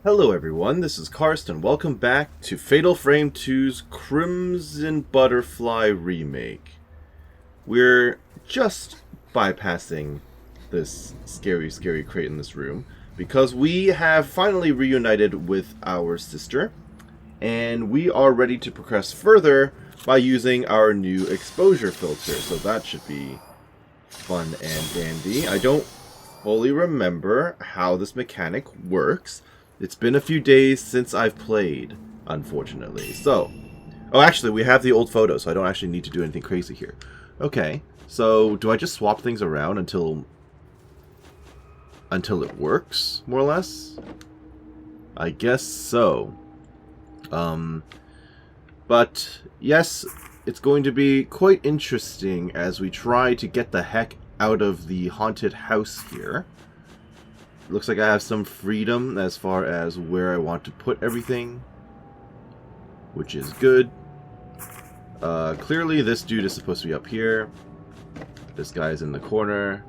Hello everyone, this is Karsten. Welcome back to Fatal Frame 2's Crimson Butterfly Remake. We're just bypassing this scary crate in this room because we have finally reunited with our sister, and we are ready to progress further by using our new exposure filter, so that should be fun and dandy. I don't fully remember how this mechanic works. It's been a few days since I've played, unfortunately. So, oh, actually, we have the old photo, so I don't actually need to do anything crazy here. Okay, so do I just swap things around until it works, more or less? I guess so. But yes, it's going to be quite interesting as we try to get the heck out of the haunted house here. Looks like I have some freedom as far as where I want to put everything, which is good. Clearly this dude is supposed to be up here. This guy's in the corner.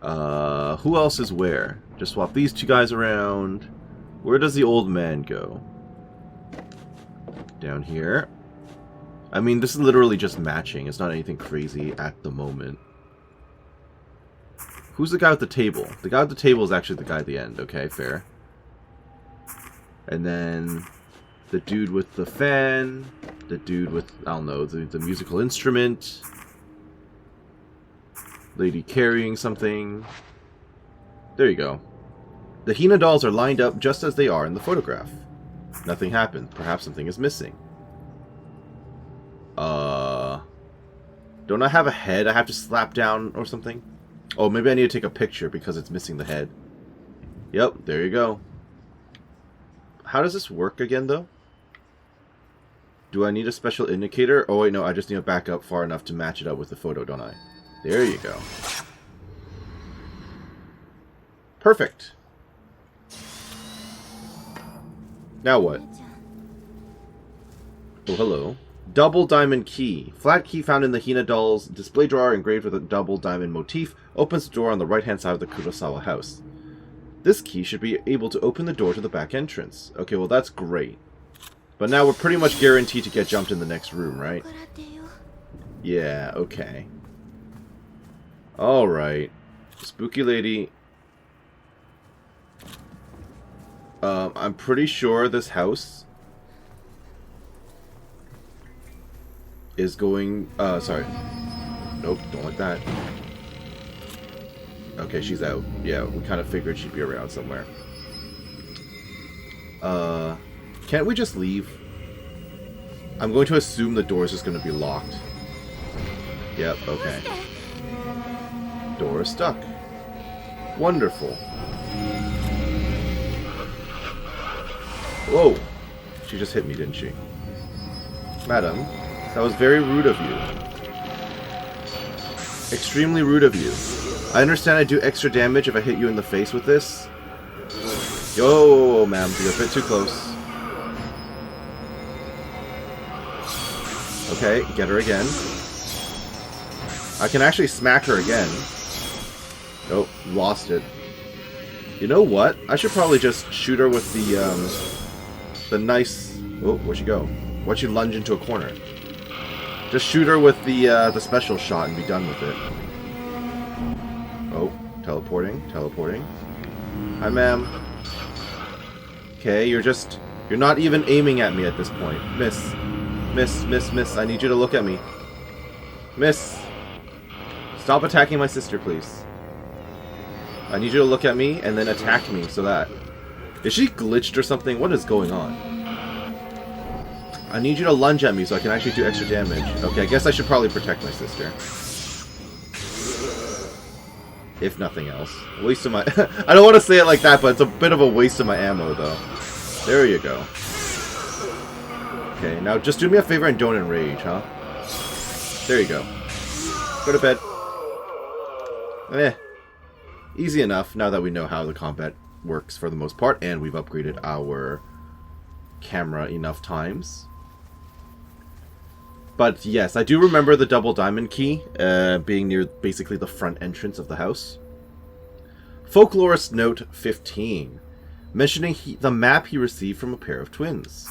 Who else is where? Just swap these two guys around. Where does the old man go? Down here. I mean, this is literally just matching. It's not anything crazy at the moment. Who's the guy at the table? The guy at the table is actually the guy at the end. Okay, fair. And then the dude with the fan. The dude with, I don't know, the musical instrument. Lady carrying something. There you go. The Hina dolls are lined up just as they are in the photograph. Nothing happened. Perhaps something is missing. Don't I have a head I have to slap down or something? Oh, maybe I need to take a picture because it's missing the head. Yep, there you go. How does this work again, though? Do I need a special indicator? Oh, wait, no, I just need to back up far enough to match it up with the photo, don't I? There you go. Perfect. Now what? Oh, hello. Double diamond key. Flat key found in the Hina doll's display drawer engraved with a double diamond motif opens the door on the right-hand side of the Kurosawa house. This key should be able to open the door to the back entrance. Okay, well that's great. But now we're pretty much guaranteed to get jumped in the next room, right? Yeah, okay. Alright. Spooky lady. I'm pretty sure this house is going, sorry. Nope, don't like that. Okay, she's out. Yeah, we kind of figured she'd be around somewhere. Can't we just leave? I'm going to assume the door is just going to be locked. Yep, okay. Door is stuck. Wonderful. Whoa! She just hit me, didn't she? Madam, that was very rude of you. Extremely rude of you. I understand I do extra damage if I hit you in the face with this. Yo, ma'am, you're a bit too close. Okay, get her again. I can actually smack her again. Nope, lost it. You know what? I should probably just shoot her with the nice... Oh, where'd she go? Why'd she lunge into a corner? Just shoot her with the special shot and be done with it. Oh, teleporting. Hi, ma'am. Okay, you're not even aiming at me at this point. Miss. I need you to look at me. Miss. Stop attacking my sister, please. I need you to look at me and then attack me so that... Is she glitched or something? What is going on? I need you to lunge at me so I can actually do extra damage. Okay, I guess I should probably protect my sister. If nothing else. Waste of my... I don't want to say it like that, but it's a bit of a waste of my ammo, though. There you go. Okay, now just do me a favor and don't enrage, huh? There you go. Go to bed. Easy enough now that we know how the combat works for the most part, and we've upgraded our camera enough times. But yes, I do remember the double diamond key being near basically the front entrance of the house. Folklorist Note 15, mentioning the map he received from a pair of twins.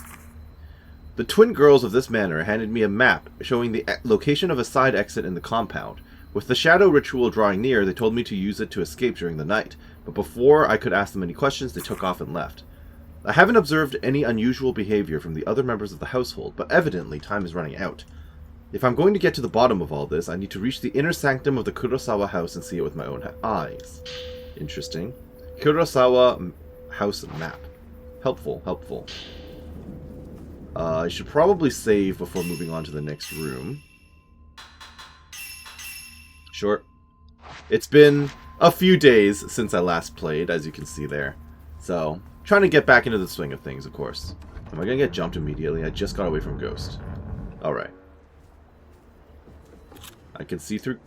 The twin girls of this manor handed me a map showing the location of a side exit in the compound. With the shadow ritual drawing near, they told me to use it to escape during the night, but before I could ask them any questions, they took off and left. I haven't observed any unusual behavior from the other members of the household, but evidently time is running out. If I'm going to get to the bottom of all this, I need to reach the inner sanctum of the Kurosawa house and see it with my own eyes. Interesting. Kurosawa house map. Helpful, helpful. I should probably save before moving on to the next room. Sure. It's been a few days since I last played, as you can see there. So, trying to get back into the swing of things, of course. Am I going to get jumped immediately? I just got away from Ghost. Alright. I can see through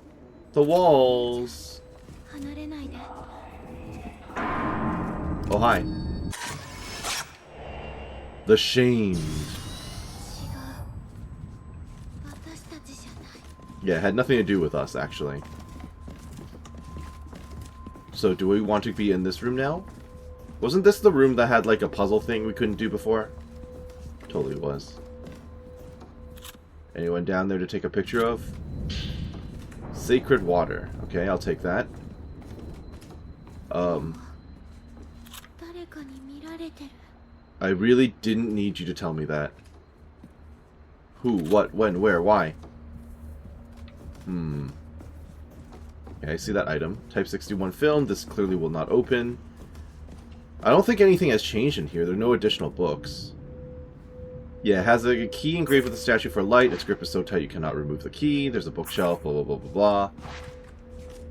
the walls. Oh, hi. The Shamed. Yeah, it had nothing to do with us, actually. So, do we want to be in this room now? Wasn't this the room that had, like, a puzzle thing we couldn't do before? Totally was. Anyone down there to take a picture of? Sacred water. Okay, I'll take that. I really didn't need you to tell me that. Who, what, when, where, why? Okay, I see that item. Type 61 film. This clearly will not open. I don't think anything has changed in here. There are no additional books. Yeah, it has a key engraved with a statue for light. Its grip is so tight you cannot remove the key. There's a bookshelf, blah, blah, blah, blah, blah.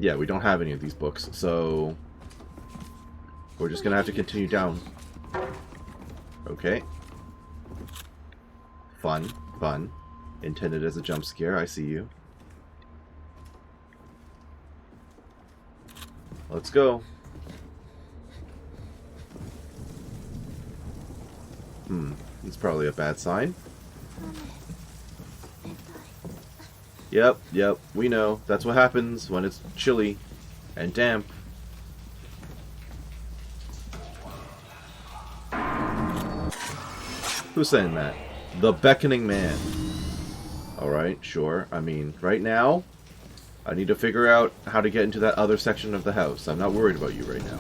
Yeah, we don't have any of these books, so we're just going to have to continue down. Okay. Fun, fun. Intended as a jump scare, I see you. Let's go. It's probably a bad sign. Yep, we know. That's what happens when it's chilly and damp. Who's saying that? The Beckoning Man. Alright, sure. I mean, right now, I need to figure out how to get into that other section of the house. I'm not worried about you right now.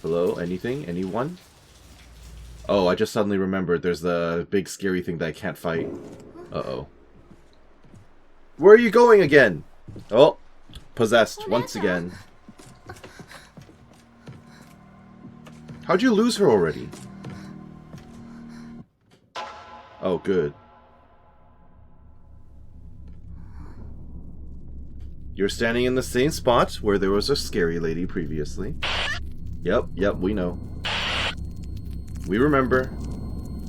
Hello? Anything? Anyone? Oh, I just suddenly remembered there's the big scary thing that I can't fight. Uh-oh. Where are you going again? Oh, possessed once again. How'd you lose her already? Oh, good. You're standing in the same spot where there was a scary lady previously. Yep, we know. We remember.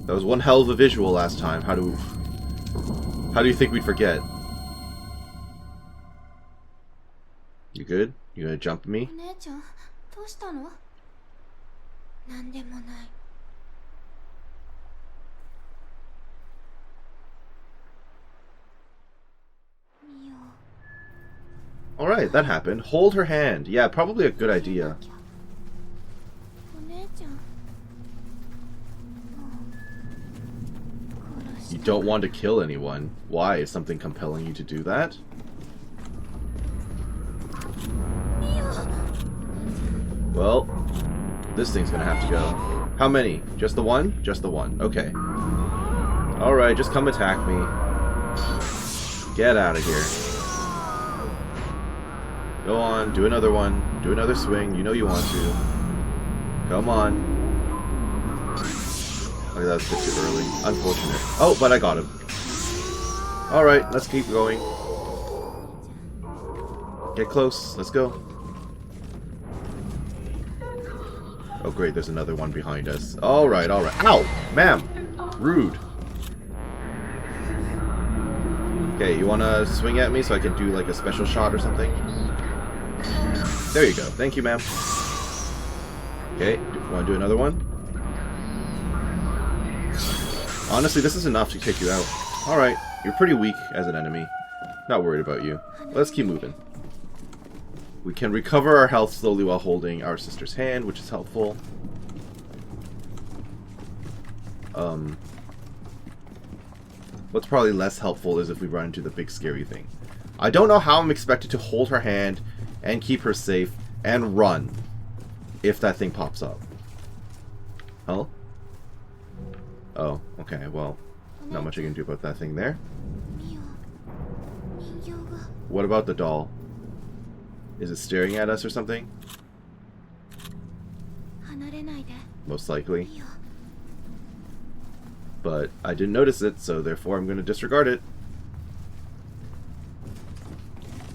That was one hell of a visual last time. How do you think we'd forget? You good? You gonna jump at me? Alright, that happened. Hold her hand. Yeah, probably a good idea. You don't want to kill anyone. Why? Is something compelling you to do that? Well, this thing's gonna have to go. How many? Just the one? Just the one. Okay. Alright, just come attack me. Get out of here. Go on, do another one. Do another swing. You know you want to. Come on. Okay, that was a bit too early. Unfortunate. Oh, but I got him. Alright, let's keep going. Get close. Let's go. Oh, great. There's another one behind us. Alright, alright. Ow! Ma'am! Rude. Okay, you want to swing at me so I can do, like, a special shot or something? There you go. Thank you, ma'am. Okay, want to do another one? Honestly, this is enough to take you out. Alright, you're pretty weak as an enemy. Not worried about you. Let's keep moving. We can recover our health slowly while holding our sister's hand, which is helpful. What's probably less helpful is if we run into the big scary thing. I don't know how I'm expected to hold her hand and keep her safe and run if that thing pops up. Oh? Oh, okay, well, not much I can do about that thing there. What about the doll? Is it staring at us or something? Most likely. But I didn't notice it, so therefore I'm going to disregard it.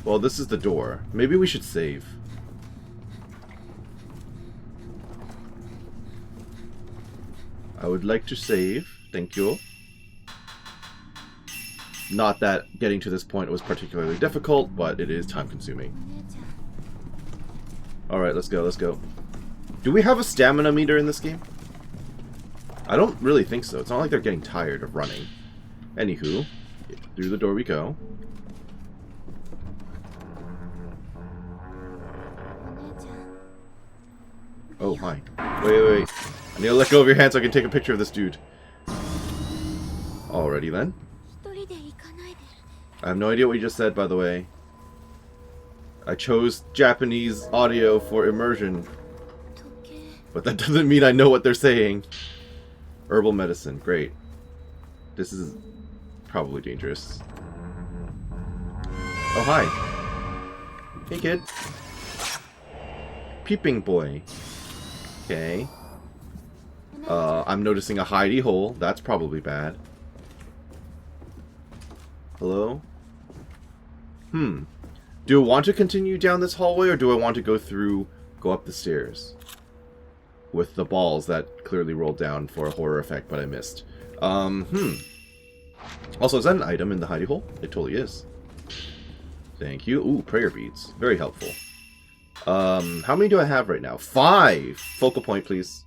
Well, this is the door. Maybe we should save. I would like to save. Thank you. Not that getting to this point was particularly difficult, but it is time-consuming. Alright, let's go, let's go. Do we have a stamina meter in this game? I don't really think so. It's not like they're getting tired of running. Anywho, through the door we go. Oh, hi. Wait. I need to let go of your hand so I can take a picture of this dude. Alrighty then. I have no idea what you just said, by the way. I chose Japanese audio for immersion. But that doesn't mean I know what they're saying. Herbal medicine. Great. This is probably dangerous. Oh, hi. Hey, kid. Peeping boy. Okay. I'm noticing a hidey hole. That's probably bad. Hello? Do I want to continue down this hallway, or do I want to go up the stairs? With the balls that clearly rolled down for a horror effect, but I missed. Also, is that an item in the hidey hole? It totally is. Thank you. Ooh, prayer beads. Very helpful. How many do I have right now? 5! Focal point, please.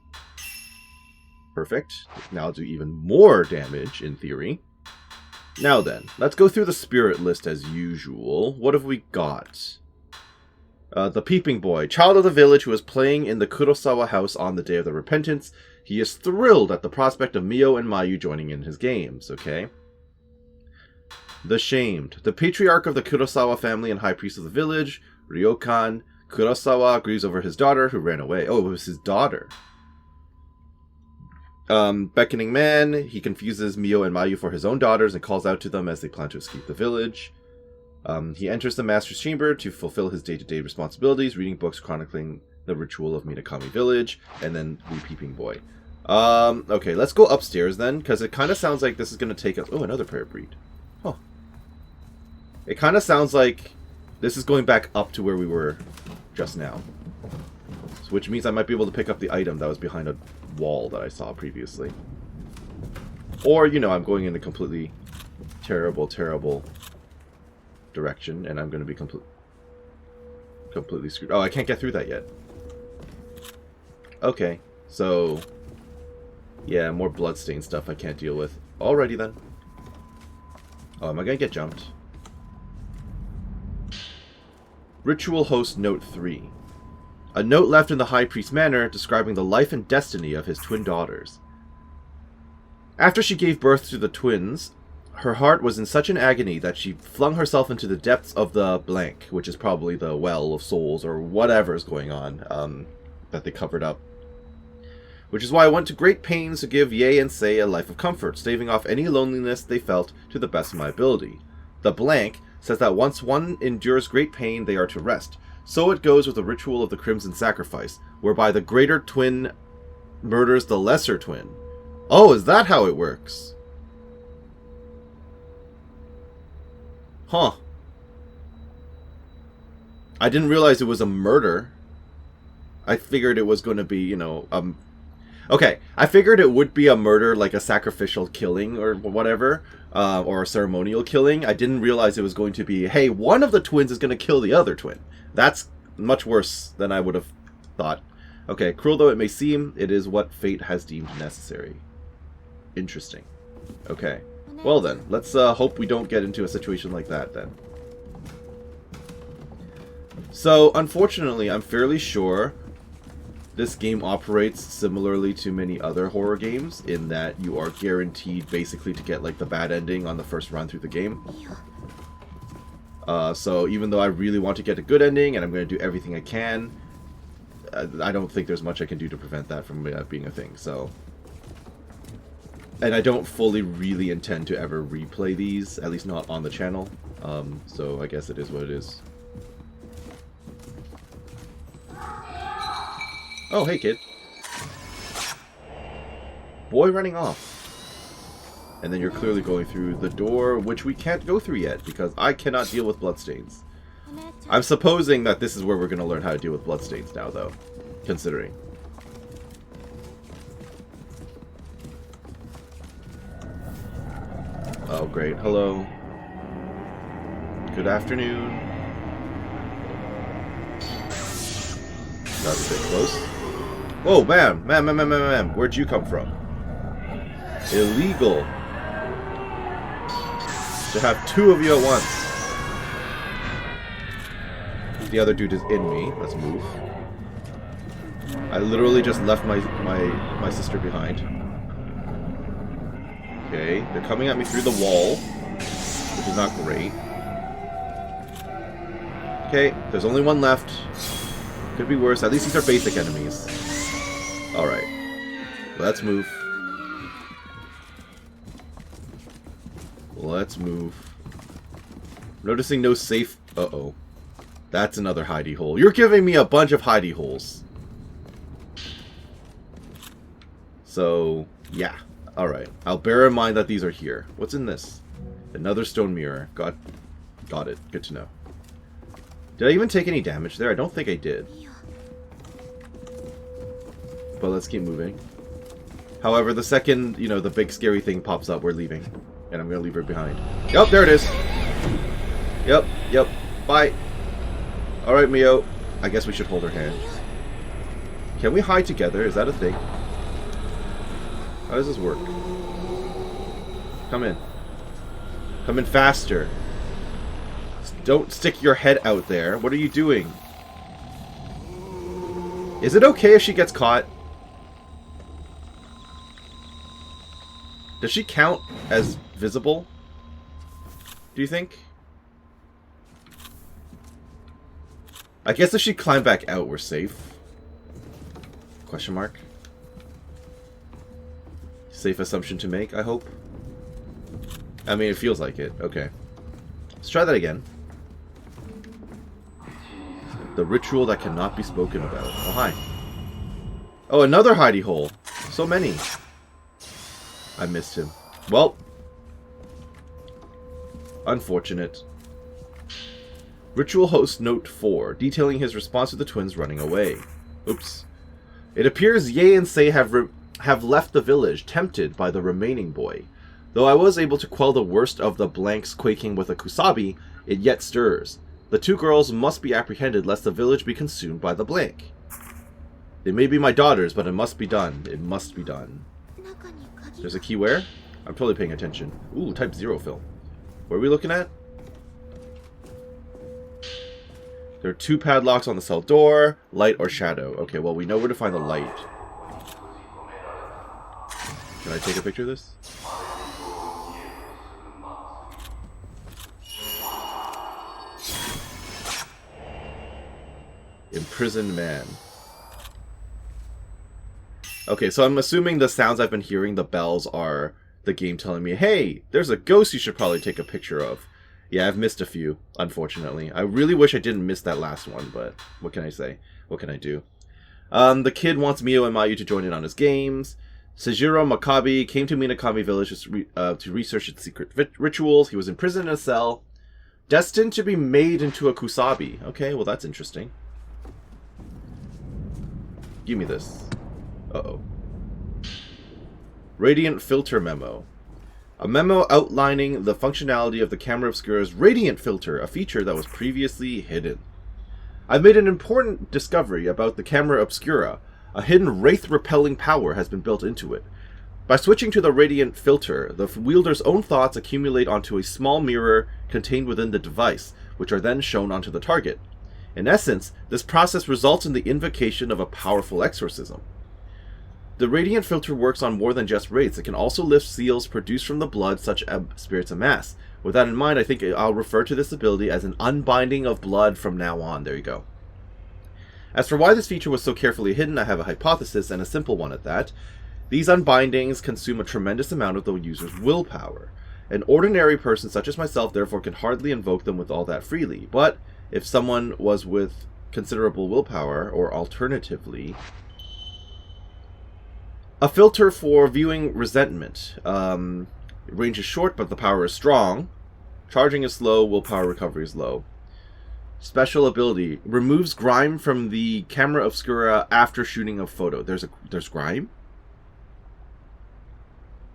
Perfect. Now I'll do even more damage, in theory. Now then, let's go through the spirit list as usual. What have we got? The Peeping Boy, child of the village who was playing in the Kurosawa house on the day of the repentance. He is thrilled at the prospect of Mio and Mayu joining in his games, okay? The Shamed, the patriarch of the Kurosawa family and high priest of the village, Ryokan. Kurosawa grieves over his daughter who ran away. Oh, it was his daughter. Beckoning Man, he confuses Mio and Mayu for his own daughters and calls out to them as they plan to escape the village. He enters the Master's Chamber to fulfill his day-to-day responsibilities, reading books chronicling the ritual of Minakami Village, and then the Peeping Boy. Okay, let's go upstairs then, because it kind of sounds like this is going to take us... Oh, another prayer breed. Huh. It kind of sounds like this is going back up to where we were just now. So, which means I might be able to pick up the item that was behind a wall that I saw previously. Or, you know, I'm going in a completely terrible direction, and I'm going to be completely screwed. Oh, I can't get through that yet. Okay, so... yeah, more bloodstained stuff I can't deal with. Alrighty then. Oh, am I going to get jumped? Ritual Host Note 3. A note left in the High Priest's manor describing the life and destiny of his twin daughters. After she gave birth to the twins, her heart was in such an agony that she flung herself into the depths of the blank, which is probably the well of souls or whatever is going on that they covered up. Which is why I went to great pains to give Ye and Sei a life of comfort, staving off any loneliness they felt to the best of my ability. The blank says that once one endures great pain, they are to rest. So it goes with the ritual of the Crimson Sacrifice, whereby the greater twin murders the lesser twin. Oh, is that how it works? Huh. I didn't realize it was a murder. I figured it was going to be, you know, okay, I figured it would be a murder, like a sacrificial killing or whatever, or a ceremonial killing. I didn't realize it was going to be, hey, one of the twins is going to kill the other twin. That's much worse than I would have thought. Okay, cruel though it may seem, it is what fate has deemed necessary. Interesting. Okay. Well then, let's hope we don't get into a situation like that then. So, unfortunately, I'm fairly sure this game operates similarly to many other horror games in that you are guaranteed basically to get like the bad ending on the first run through the game. So even though I really want to get a good ending and I'm going to do everything I can, I don't think there's much I can do to prevent that from being a thing. So, and I don't fully really intend to ever replay these, at least not on the channel. So I guess it is what it is. Oh, hey kid. Boy running off. And then you're clearly going through the door, which we can't go through yet, because I cannot deal with bloodstains. I'm supposing that this is where we're going to learn how to deal with bloodstains now, though. Considering. Oh, great. Hello. Good afternoon. That's a bit close. Whoa, ma'am. Where'd you come from? Illegal. To have two of you at once. The other dude is in me. Let's move. I literally just left my sister behind. Okay, they're coming at me through the wall, which is not great. Okay, there's only one left. Could be worse. At least these are basic enemies. Alright. Let's move. Let's move. Noticing no safe... Uh-oh. That's another hidey hole. You're giving me a bunch of hidey holes. So, yeah. Alright. I'll bear in mind that these are here. What's in this? Another stone mirror. Got it. Good to know. Did I even take any damage there? I don't think I did. But let's keep moving. However, the second, you know, the big scary thing pops up, we're leaving. And I'm going to leave her behind. Yep, there it is. Yep. Bye. Alright, Mio. I guess we should hold her hand. Can we hide together? Is that a thing? How does this work? Come in. Come in faster. Don't stick your head out there. What are you doing? Is it okay if she gets caught? Does she count as visible? Do you think? I guess if she climbed back out, we're safe. Question mark. Safe assumption to make, I hope. I mean, it feels like it. Okay. Let's try that again. The ritual that cannot be spoken about. Oh, hi. Oh, another hidey hole. So many. I missed him. Well. Unfortunate. Ritual host note 4, detailing his response to the twins running away. Oops. It appears Ye and Sei have left the village, tempted by the remaining boy. Though I was able to quell the worst of the blanks quaking with a kusabi, it yet stirs. The two girls must be apprehended lest the village be consumed by the blank. They may be my daughters, but it must be done. It must be done. There's a key where? I'm totally paying attention. Ooh, type 0 film. What are we looking at? There are 2 padlocks on the cell door. Light or shadow. Okay, well, we know where to find the light. Can I take a picture of this? Imprisoned man. Okay, so I'm assuming the sounds I've been hearing, the bells, are the game telling me, hey, there's a ghost you should probably take a picture of. Yeah, I've missed a few, unfortunately. I really wish I didn't miss that last one, but what can I say? What can I do? The kid wants Mio and Mayu to join in on his games. Seijiro Makabe came to Minakami Village to research its secret rituals. He was imprisoned in a cell, destined to be made into a kusabi. Okay, well that's interesting. Give me this. Uh-oh. Radiant filter memo. A memo outlining the functionality of the Camera Obscura's Radiant filter, a feature that was previously hidden. I've made an important discovery about the Camera Obscura. A hidden wraith-repelling power has been built into it. By switching to the Radiant filter, the wielder's own thoughts accumulate onto a small mirror contained within the device, which are then shown onto the target. In essence, this process results in the invocation of a powerful exorcism. The radiant filter works on more than just wraiths. It can also lift seals produced from the blood, such as spirits of mass. With that in mind, I think I'll refer to this ability as an unbinding of blood from now on. There you go. As for why this feature was so carefully hidden, I have a hypothesis, and a simple one at that. These unbindings consume a tremendous amount of the user's willpower. An ordinary person such as myself therefore can hardly invoke them with all that freely, but if someone was with considerable willpower, or alternatively, a filter for viewing resentment. Range is short, but the power is strong. Charging is slow, willpower recovery is low. Special ability. Removes grime from the camera obscura after shooting a photo. There's grime?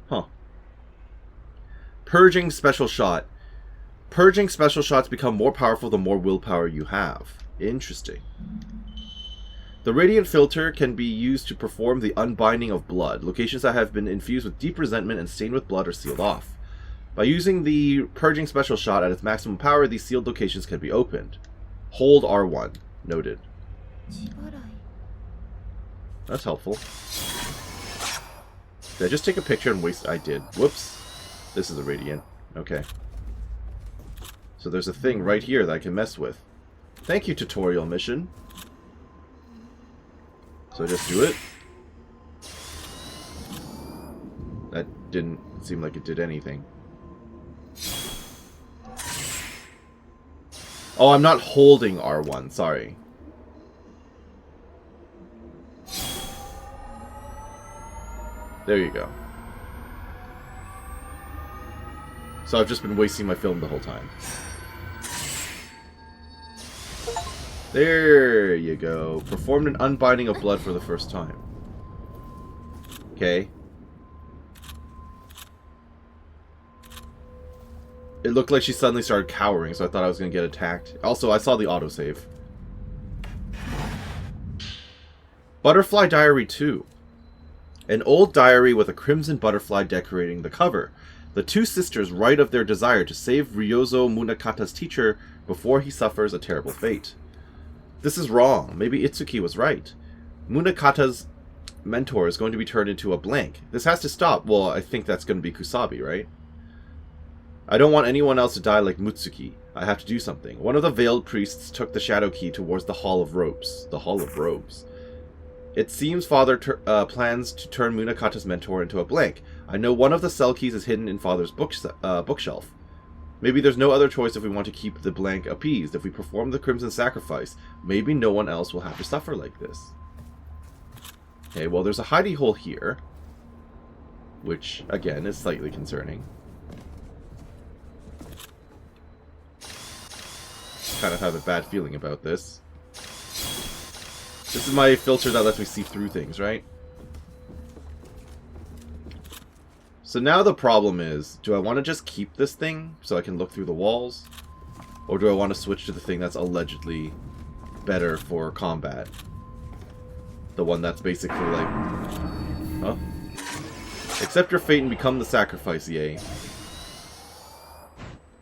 Huh. Purging special shot. Purging special shots become more powerful the more willpower you have. Interesting. The radiant filter can be used to perform the unbinding of blood. Locations that have been infused with deep resentment and stained with blood are sealed off. By using the purging special shot at its maximum power, these sealed locations can be opened. Hold R1. Noted. That's helpful. Did I just take a picture and waste? I did. Whoops. This is a radiant. Okay. So there's a thing right here that I can mess with. Thank you, tutorial mission. So I just do it. That didn't seem like it did anything. Oh, I'm not holding R1, sorry. There you go. So I've just been wasting my film the whole time. There you go. Performed an unbinding of blood for the first time. Okay. It looked like she suddenly started cowering, so I thought I was going to get attacked. Also, I saw the autosave. Butterfly Diary 2. An old diary with a crimson butterfly decorating the cover. The two sisters write of their desire to save Ryozo Munakata's teacher before he suffers a terrible fate. This is wrong. Maybe Itsuki was right. Munakata's mentor is going to be turned into a blank. This has to stop. Well, I think that's going to be Kusabi, right? I don't want anyone else to die like Mutsuki. I have to do something. One of the veiled priests took the shadow key towards the Hall of Robes. The Hall of Robes. It seems Father plans to turn Munakata's mentor into a blank. I know one of the cell keys is hidden in Father's bookshelf. Maybe there's no other choice if we want to keep the blank appeased. If we perform the Crimson Sacrifice, maybe no one else will have to suffer like this. Okay, well there's a hidey hole here. Which, again, is slightly concerning. Kind of have a bad feeling about this. This is my filter that lets me see through things, right? So now the problem is, do I want to just keep this thing so I can look through the walls? Or do I want to switch to the thing that's allegedly better for combat? The one that's basically like... Huh? Accept your fate and become the sacrifice, yay.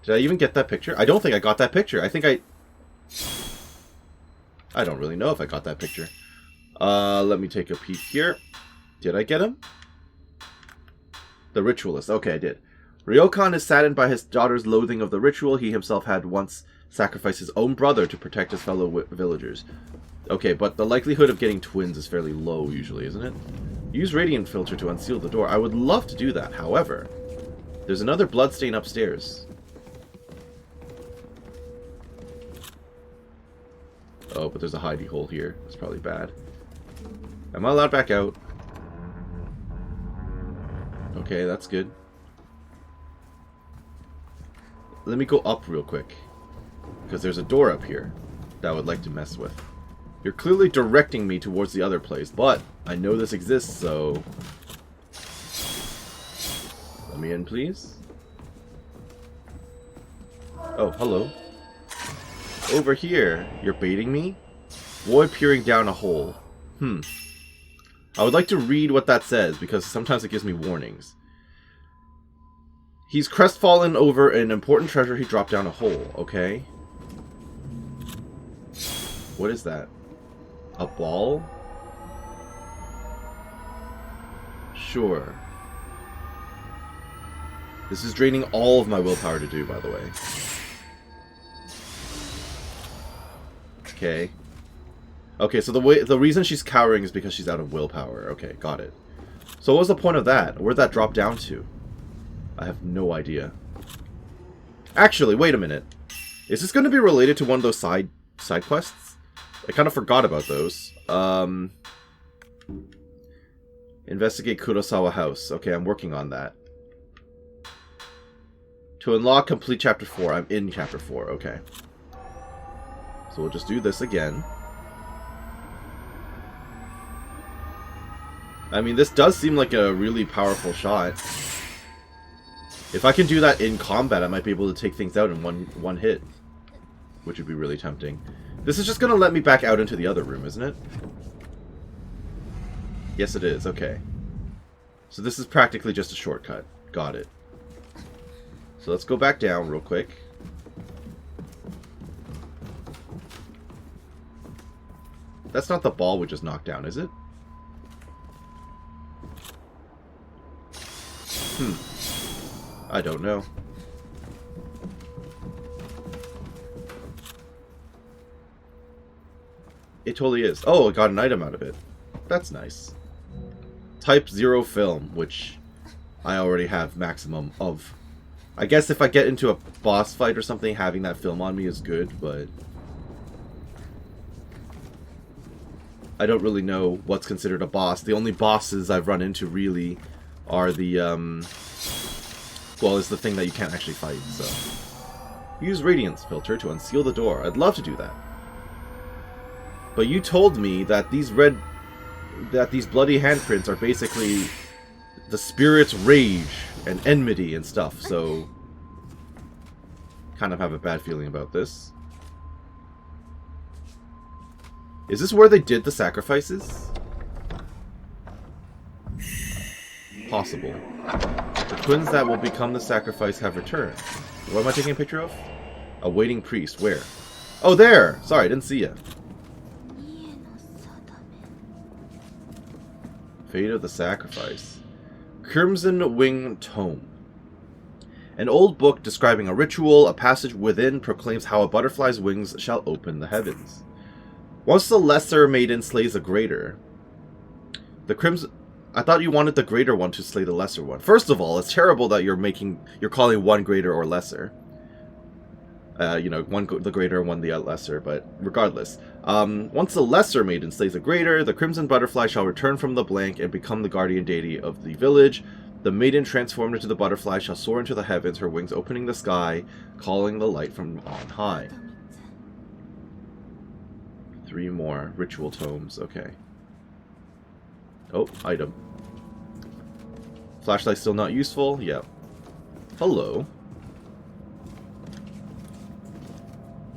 Did I even get that picture? I don't think I got that picture. I think I don't really know if I got that picture. Let me take a peek here. Did I get him? The ritualist. Okay, I did. Ryokan is saddened by his daughter's loathing of the ritual. He himself had once sacrificed his own brother to protect his fellow villagers. Okay, but the likelihood of getting twins is fairly low usually, isn't it? Use radiant filter to unseal the door. I would love to do that. However, there's another bloodstain upstairs. Oh, but there's a hidey hole here. That's probably bad. Am I allowed back out? Okay, that's good. Let me go up real quick. Because there's a door up here that I would like to mess with. You're clearly directing me towards the other place, but I know this exists, so... Let me in, please. Oh, hello. Over here, you're baiting me? Boy peering down a hole. I would like to read what that says, because sometimes it gives me warnings. He's crestfallen over an important treasure he dropped down a hole, okay? What is that? A ball? Sure. This is draining all of my willpower to do, by the way. Okay. Okay, so the reason she's cowering is because she's out of willpower. Okay, got it. So what was the point of that? Where'd that drop down to? I have no idea. Actually, wait a minute. Is this going to be related to one of those side quests? I kind of forgot about those. Investigate Kurosawa House. Okay, I'm working on that. To unlock complete Chapter 4. I'm in Chapter 4. Okay. So we'll just do this again. I mean, this does seem like a really powerful shot. If I can do that in combat, I might be able to take things out in one hit. Which would be really tempting. This is just going to let me back out into the other room, isn't it? Yes, it is. Okay. So this is practically just a shortcut. Got it. So let's go back down real quick. That's not the ball we just knocked down, is it? I don't know. It totally is. Oh, I got an item out of it. That's nice. Type 0 film, which I already have maximum of. I guess if I get into a boss fight or something, having that film on me is good, but I don't really know what's considered a boss. The only bosses I've run into really are the, well, it's the thing that you can't actually fight, so. Use Radiance Filter to unseal the door. I'd love to do that. But you told me that these bloody handprints are basically the spirit's rage and enmity and stuff, so kind of have a bad feeling about this. Is this where they did the sacrifices? Possible. The twins that will become the sacrifice have returned. What am I taking a picture of? A waiting priest. Where? Oh, there! Sorry, I didn't see you. Fate of the Sacrifice. Crimson Wing Tome. An old book describing a ritual. A passage within proclaims how a butterfly's wings shall open the heavens. Once the lesser maiden slays the greater, the crimson... I thought you wanted the greater one to slay the lesser one. First of all, it's terrible that you're calling one greater or lesser. You know, one the greater, one the lesser, but regardless. Once the lesser maiden slays the greater, the crimson butterfly shall return from the blank and become the guardian deity of the village. The maiden transformed into the butterfly shall soar into the heavens, her wings opening the sky, calling the light from on high. 3 more ritual tomes, okay. Oh, item. Flashlight still not useful? Yep. Hello.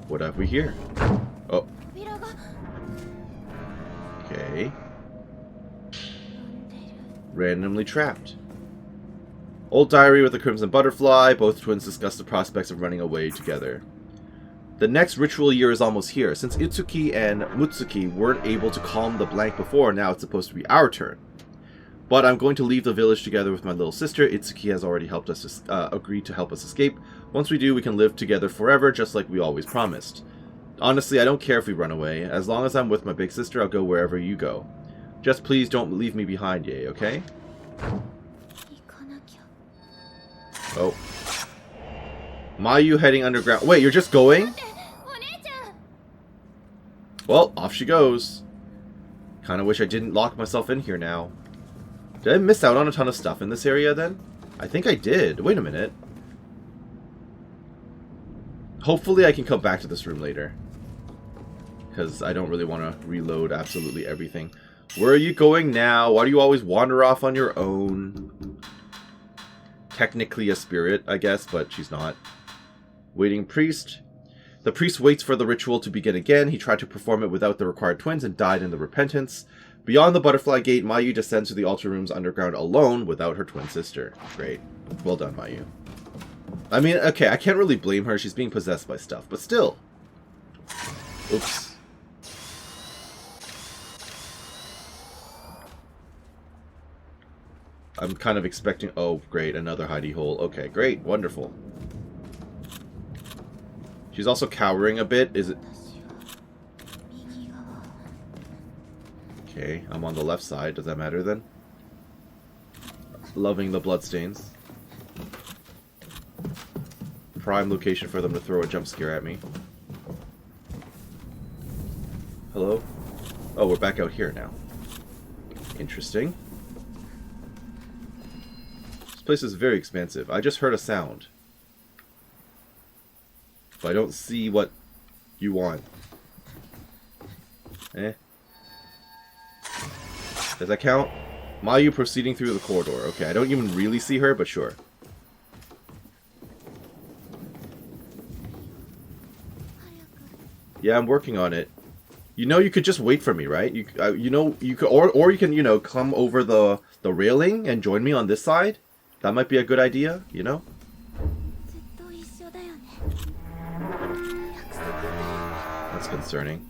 What have we here? Oh. Okay. Randomly trapped. Old diary with the crimson butterfly. Both twins discuss the prospects of running away together. The next ritual year is almost here. Since Itsuki and Mutsuki weren't able to calm the blank before, now it's supposed to be our turn. But I'm going to leave the village together with my little sister. Itsuki has already helped us, agreed to help us escape. Once we do, we can live together forever, just like we always promised. Honestly, I don't care if we run away. As long as I'm with my big sister, I'll go wherever you go. Just please don't leave me behind, Yae, okay? Oh. Mayu heading underground. Wait, you're just going? Well, off she goes. Kinda wish I didn't lock myself in here now. Did I miss out on a ton of stuff in this area then? I think I did. Wait a minute. Hopefully I can come back to this room later. Because I don't really want to reload absolutely everything. Where are you going now? Why do you always wander off on your own? Technically a spirit, I guess, but she's not. Waiting priest. The priest waits for the ritual to begin again. He tried to perform it without the required twins and died in the repentance. Beyond the butterfly gate, Mayu descends to the altar rooms underground alone without her twin sister. Great. Well done, Mayu. I mean, okay, I can't really blame her. She's being possessed by stuff, but still. Oops. I'm kind of expecting... Oh, great, another hidey hole. Okay, great, wonderful. She's also cowering a bit. Is it... Okay, I'm on the left side. Does that matter then? Loving the bloodstains. Prime location for them to throw a jump scare at me. Hello? Oh, we're back out here now. Interesting. This place is very expansive. I just heard a sound. But I don't see what you want. Eh. Does that count? Mayu proceeding through the corridor. Okay, I don't even really see her, but sure. Yeah, I'm working on it. You know, you could just wait for me, right? You know, you could, or you can, you know, come over the railing and join me on this side. That might be a good idea, you know. That's concerning.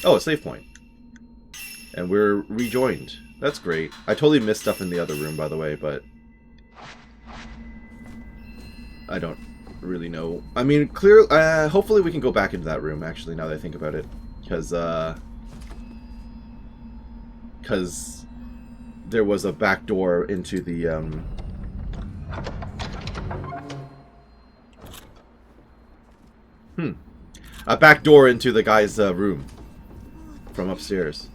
Oh, a save point. And we're rejoined. That's great. I totally missed stuff in the other room, by the way, but... I don't really know. I mean, hopefully we can go back into that room, actually, now that I think about it. Because there was a back door into the, a back door into the guy's, room. From upstairs.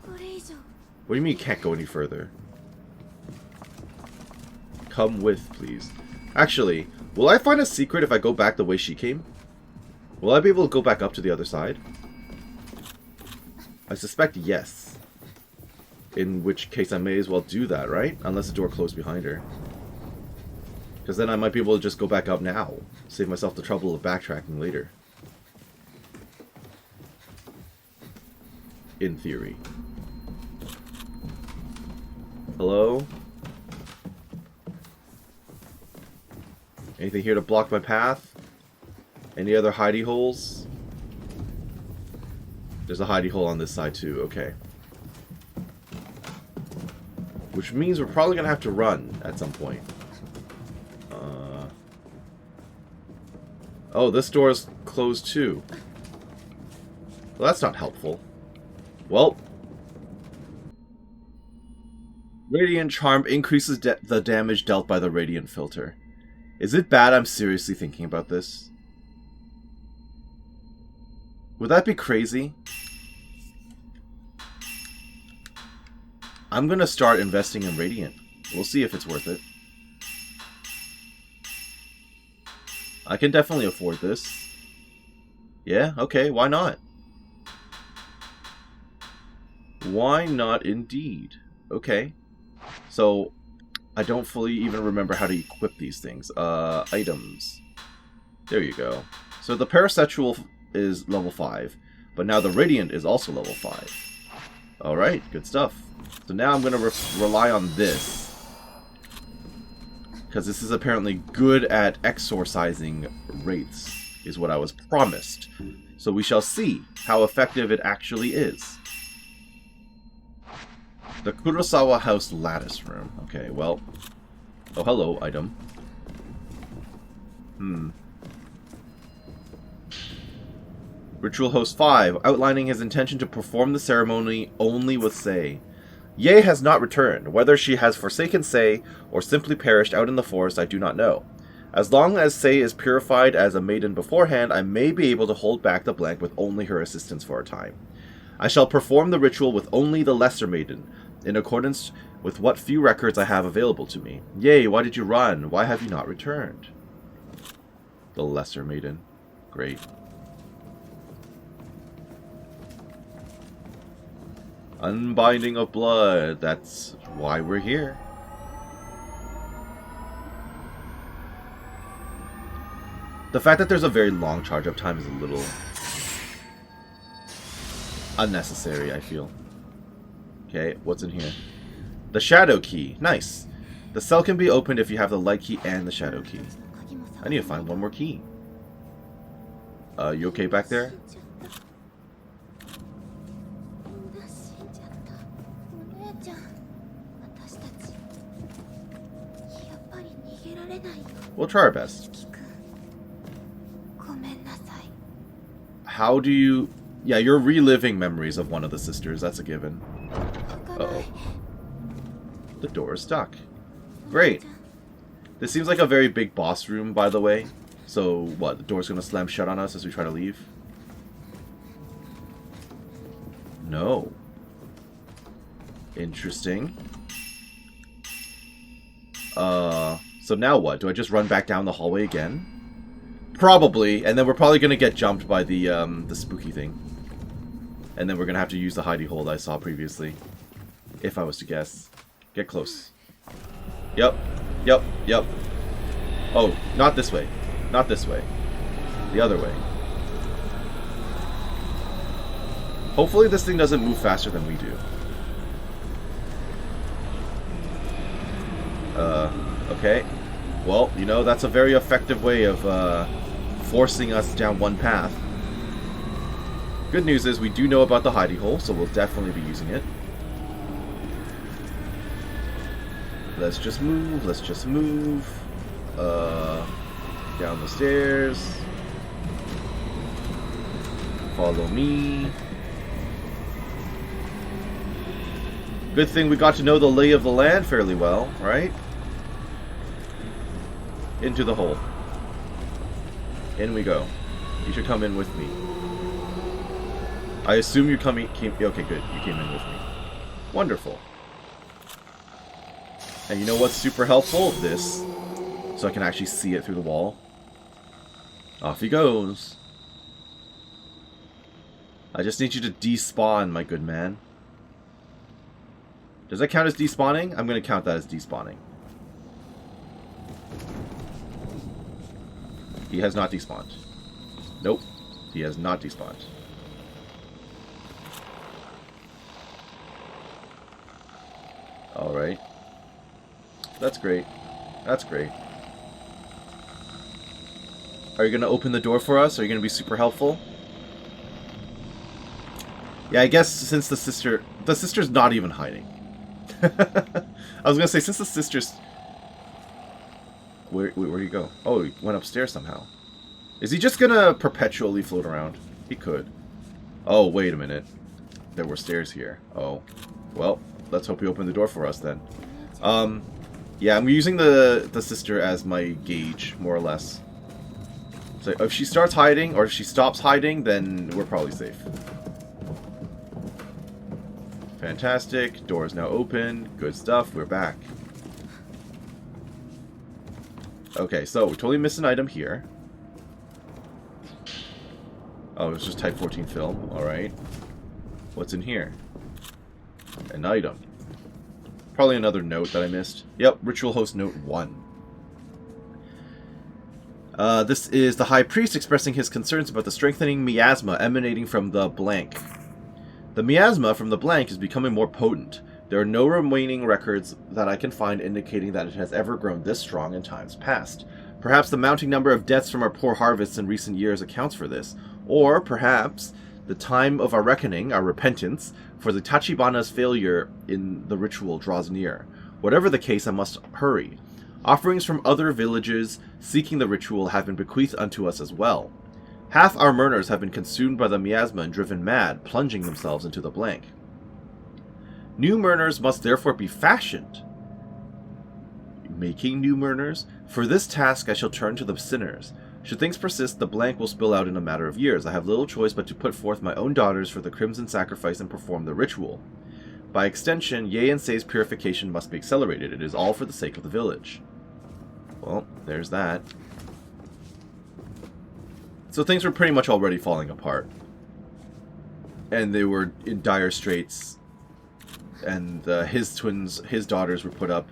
What do you mean you can't go any further? Come with, please. Actually, will I find a secret if I go back the way she came? Will I be able to go back up to the other side? I suspect yes. In which case I may as well do that, right? Unless the door closed behind her. Because then I might be able to just go back up now. Save myself the trouble of backtracking later. In theory. Hello? Anything here to block my path? Any other hidey holes? There's a hidey hole on this side too, okay. Which means we're probably gonna have to run at some point. Oh, this door is closed too. Well, that's not helpful. Well, Radiant Charm increases the damage dealt by the Radiant Filter. Is it bad I'm seriously thinking about this? Would that be crazy? I'm gonna start investing in Radiant. We'll see if it's worth it. I can definitely afford this. Yeah, okay, why not? Why not indeed? Okay. So, I don't fully even remember how to equip these things. Items. There you go. So the Parasexual is level 5, but now the Radiant is also level 5. Alright, good stuff. So now I'm going to rely on this. Because this is apparently good at exorcising wraiths, is what I was promised. So we shall see how effective it actually is. The Kurosawa House Lattice Room. Okay, well... Oh, hello, item. Ritual Host 5, outlining his intention to perform the ceremony only with Sei. Ye has not returned. Whether she has forsaken Sei, or simply perished out in the forest, I do not know. As long as Sei is purified as a maiden beforehand, I may be able to hold back the blank with only her assistance for a time. I shall perform the ritual with only the Lesser Maiden, in accordance with what few records I have available to me. Yea, why did you run? Why have you not returned? The Lesser Maiden. Great. Unbinding of blood. That's why we're here. The fact that there's a very long charge-up time is a little unnecessary, I feel. Okay, what's in here? The Shadow Key. Nice. The cell can be opened if you have the Light Key and the Shadow Key. I need to find one more key. You okay back there? We'll try our best. How do you... Yeah, you're reliving memories of one of the sisters. That's a given. Uh-oh. The door is stuck. Great. This seems like a very big boss room, by the way. So, what? The door's gonna slam shut on us as we try to leave? No. Interesting. So now what? Do I just run back down the hallway again? Probably, and then we're probably gonna get jumped by the spooky thing. And then we're gonna have to use the hidey hole that I saw previously. If I was to guess. Get close. Yep. Yep. Yep. Oh, not this way. Not this way. The other way. Hopefully this thing doesn't move faster than we do. Okay. Well, you know, that's a very effective way of forcing us down one path. Good news is we do know about the hidey hole, so we'll definitely be using it. Let's just move, let's just move. Down the stairs. Follow me. Good thing we got to know the lay of the land fairly well, right? Into the hole. In we go. You should come in with me. I assume you okay, good. You came in with me. Wonderful. And you know what's super helpful? This. So I can actually see it through the wall. Off he goes. I just need you to despawn, my good man. Does that count as despawning? I'm going to count that as despawning. He has not despawned. Nope. He has not despawned. Alright. That's great. That's great. Are you going to open the door for us? Are you going to be super helpful? Yeah, I guess since the sister's not even hiding. I was going to say, since the sister's... Where'd he go? Oh, he went upstairs somehow. Is he just going to perpetually float around? He could. Oh, wait a minute. There were stairs here. Oh. Well, let's hope he opened the door for us then. Yeah, I'm using the sister as my gauge, more or less. So if she starts hiding, or if she stops hiding, then we're probably safe. Fantastic. Door is now open. Good stuff. We're back. Okay, so we totally missed an item here. Oh, it's just Type 14 film. Alright. What's in here? An item. Probably another note that I missed. Yep, Ritual Host Note 1. This is the High Priest expressing his concerns about the strengthening miasma emanating from the blank. The miasma from the blank is becoming more potent. There are no remaining records that I can find indicating that it has ever grown this strong in times past. Perhaps the mounting number of deaths from our poor harvests in recent years accounts for this. Or, perhaps, the time of our reckoning, our repentance, for the Tachibana's failure in the ritual draws near. Whatever the case, I must hurry. Offerings from other villages seeking the ritual have been bequeathed unto us as well. Half our murners have been consumed by the miasma and driven mad, plunging themselves into the blank. New murners must therefore be fashioned. Making new murners? For this task I shall turn to the sinners. Should things persist, the blank will spill out in a matter of years. I have little choice but to put forth my own daughters for the crimson sacrifice and perform the ritual. By extension, Ye and Sei's purification must be accelerated. It is all for the sake of the village. Well, there's that. So things were pretty much already falling apart. And they were in dire straits. And his daughters were put up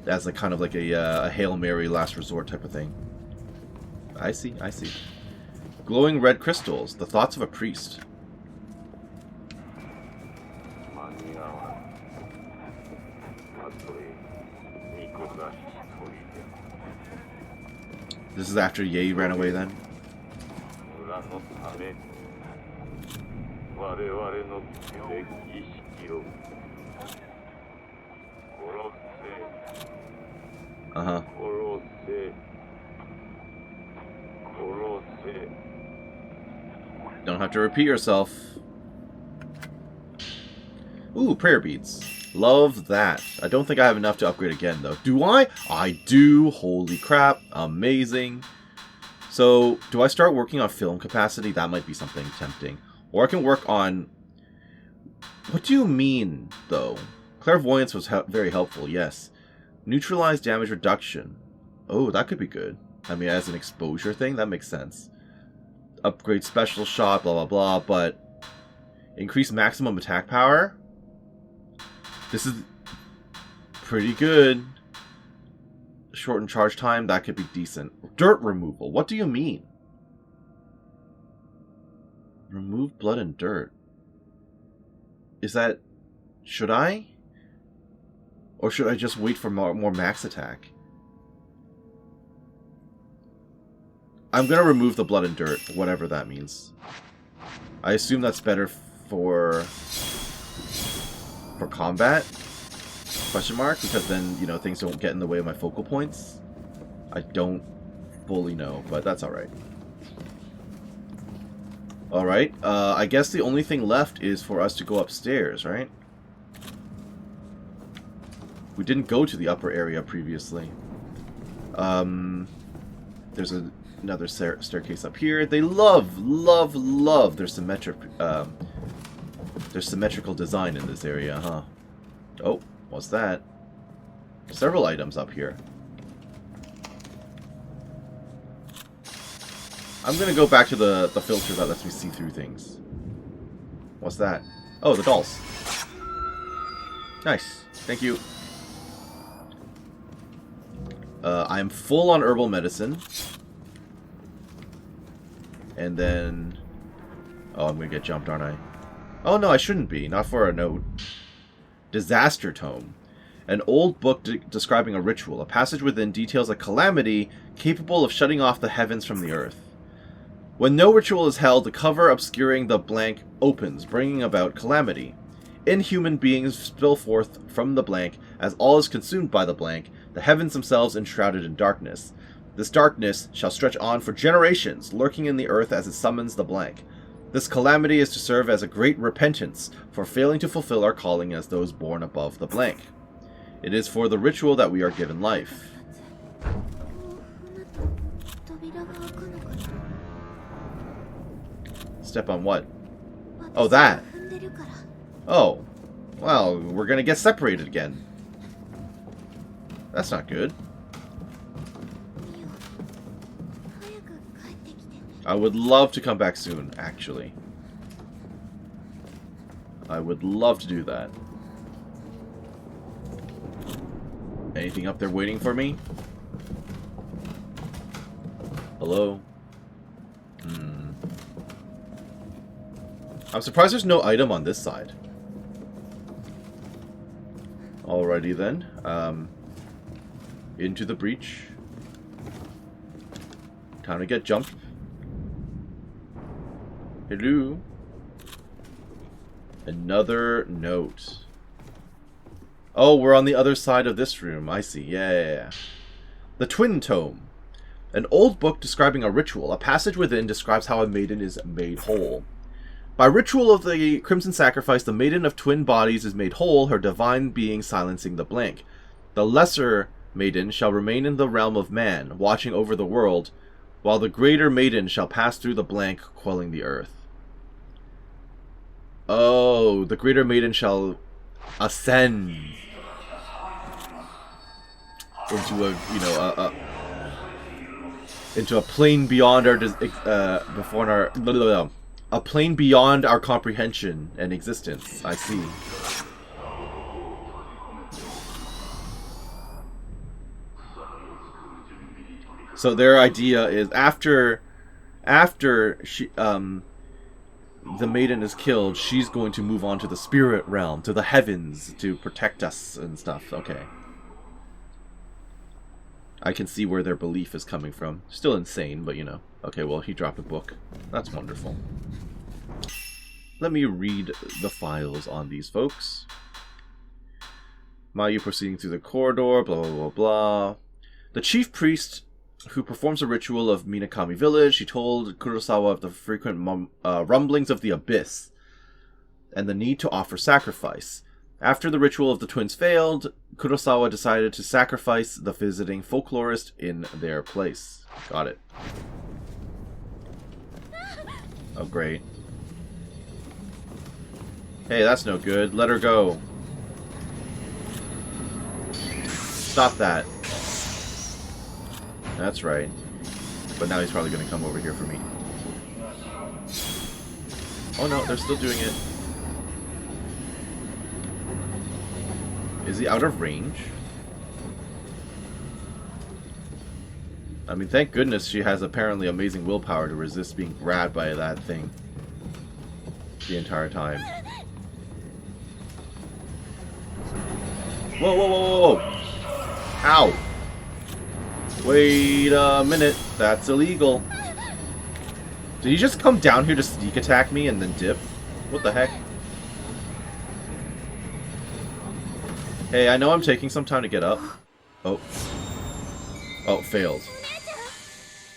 as a kind of like a Hail Mary last resort type of thing. I see, I see. Glowing red crystals, the thoughts of a priest. This is after Ye ran away then? Uh-huh. Don't have to repeat yourself. Ooh, prayer beads. Love that. I don't think I have enough to upgrade again, though. Do I? I do. Holy crap. Amazing. So, do I start working on film capacity? That might be something tempting. Or I can work on... What do you mean, though? Clairvoyance was very helpful, yes. Neutralize damage reduction. Oh, that could be good. I mean, as an exposure thing, that makes sense. Upgrade special shot, blah, blah, blah, but... Increase maximum attack power? This is pretty good. Shorten charge time, that could be decent. Dirt removal, what do you mean? Remove blood and dirt. Is that... Should I? Or should I just wait for more max attack? I'm gonna remove the blood and dirt, whatever that means. I assume that's better for combat? Question mark? Because then, you know, things don't get in the way of my focal points? I don't fully know, but that's alright. Alright, I guess the only thing left is for us to go upstairs, right? We didn't go to the upper area previously. There's another staircase up here. They love their symmetrical design in this area, huh? Oh, what's that? Several items up here. I'm gonna go back to the filter that lets me see through things. What's that? Oh, the dolls. Nice. Thank you. I'm full on herbal medicine. And then... Oh, I'm gonna get jumped, aren't I? Oh, no, I shouldn't be. Not for a note. Disaster Tome. An old book describing a ritual. A passage within details a calamity capable of shutting off the heavens from the earth. When no ritual is held, the cover obscuring the blank opens, bringing about calamity. Inhuman beings spill forth from the blank, as all is consumed by the blank, the heavens themselves enshrouded in darkness. This darkness shall stretch on for generations, lurking in the earth as it summons the blank. This calamity is to serve as a great repentance for failing to fulfill our calling as those born above the blank. It is for the ritual that we are given life. Step on what? Oh, that. Oh. Well, we're gonna get separated again. That's not good. I would love to come back soon, actually. I would love to do that. Anything up there waiting for me? Hello? I'm surprised there's no item on this side. Alrighty then. Into the breach. Time to get jumped. Hello? Another note. Oh, we're on the other side of this room. I see. Yeah. The Twin Tome. An old book describing a ritual. A passage within describes how a maiden is made whole. By ritual of the Crimson Sacrifice, the maiden of twin bodies is made whole, her divine being silencing the blank. The lesser maiden shall remain in the realm of man, watching over the world, while the greater maiden shall pass through the blank, quelling the earth. Oh, the greater maiden shall ascend into a, you know, into a plane beyond our a plane beyond our comprehension and existence. I see. So their idea is after she the maiden is killed, she's going to move on to the spirit realm, to the heavens, to protect us and stuff. Okay. I can see where their belief is coming from. Still insane, but you know. Okay, well, he dropped a book. That's wonderful. Let me read the files on these folks. Mayu proceeding through the corridor, blah, blah, blah, blah. The chief priest who performs a ritual of Minakami village, he told Kurosawa of the frequent rumblings of the abyss and the need to offer sacrifice. After the ritual of the twins failed, Kurosawa decided to sacrifice the visiting folklorist in their place. Got it. Oh, great. Hey, that's no good. Let her go. Stop that. That's right. But now he's probably going to come over here for me. Oh no, they're still doing it. Is he out of range? I mean, thank goodness she has apparently amazing willpower to resist being grabbed by that thing the entire time. Whoa, whoa, whoa, whoa, whoa! Ow! Wait a minute, that's illegal. Did he just come down here to sneak attack me and then dip? What the heck? Hey, I know I'm taking some time to get up. Oh. Oh, failed.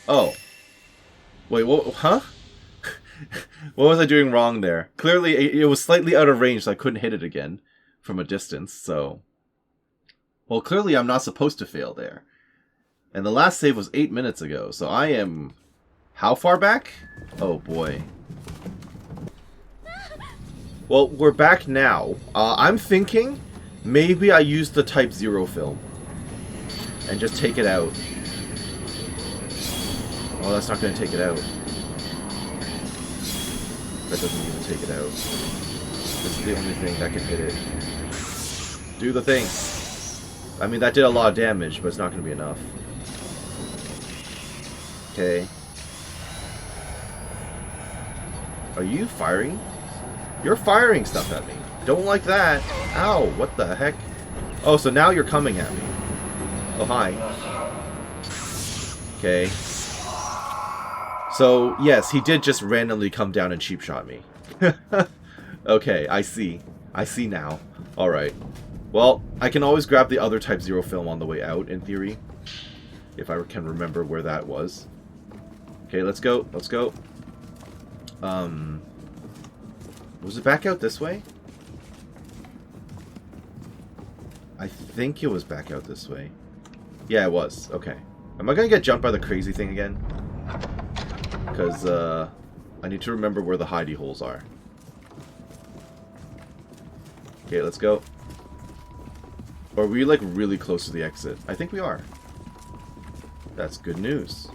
Oh. Wait, what? Huh? What was I doing wrong there? Clearly, it was slightly out of range, so I couldn't hit it again from a distance, so... Well, clearly I'm not supposed to fail there. And the last save was 8 minutes ago, so I am... How far back? Oh, boy. Well, we're back now. I'm thinking maybe I use the Type 0 film. And just take it out. Oh, that's not going to take it out. That doesn't even take it out. This is the only thing that can hit it. Do the thing. I mean, that did a lot of damage, but it's not going to be enough. Okay. Are you firing? You're firing stuff at me. Don't like that. Ow, what the heck? Oh, so now you're coming at me. Oh, hi. Okay. So, yes, he did just randomly come down and cheap shot me. Okay, I see. I see now. Alright. Well, I can always grab the other Type 0 film on the way out, in theory. If I can remember where that was. Okay, let's go. Let's go. Was it back out this way? I think it was back out this way. Yeah, it was. Okay. Am I gonna get jumped by the crazy thing again? Because, I need to remember where the hidey holes are. Okay, let's go. Or are we, like, really close to the exit? I think we are. That's good news.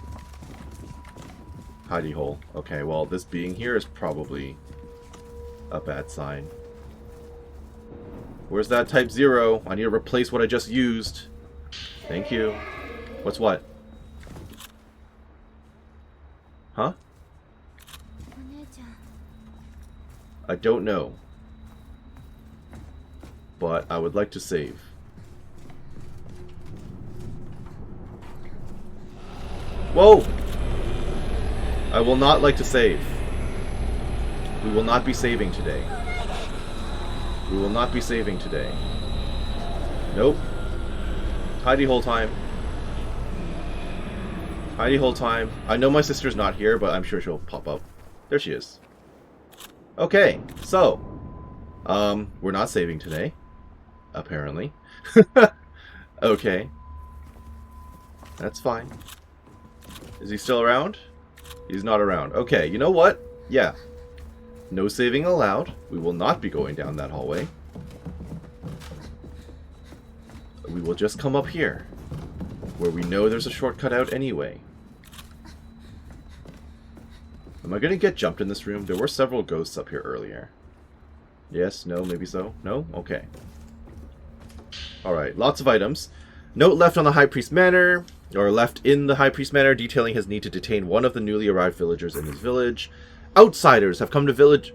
Hidey hole. Okay, well, this being here is probably a bad sign. Where's that Type 0? I need to replace what I just used. Thank you. What's what? Huh? I don't know. But I would like to save. Whoa! I will not like to save. We will not be saving today. We will not be saving today. Nope. Hidey hole time. Hidey hole time. I know my sister's not here, but I'm sure she'll pop up. There she is. Okay, so. We're not saving today. Apparently. Okay. That's fine. Is he still around? He's not around. Okay, you know what? Yeah. No saving allowed. We will not be going down that hallway. We will just come up here, where we know there's a shortcut out anyway. Am I going to get jumped in this room? There were several ghosts up here earlier. Yes, no, maybe so. No? Okay. Alright, lots of items. Note left on the High Priest Manor, or left in the High Priest Manor, detailing his need to detain one of the newly arrived villagers in his village. Outsiders have come to visit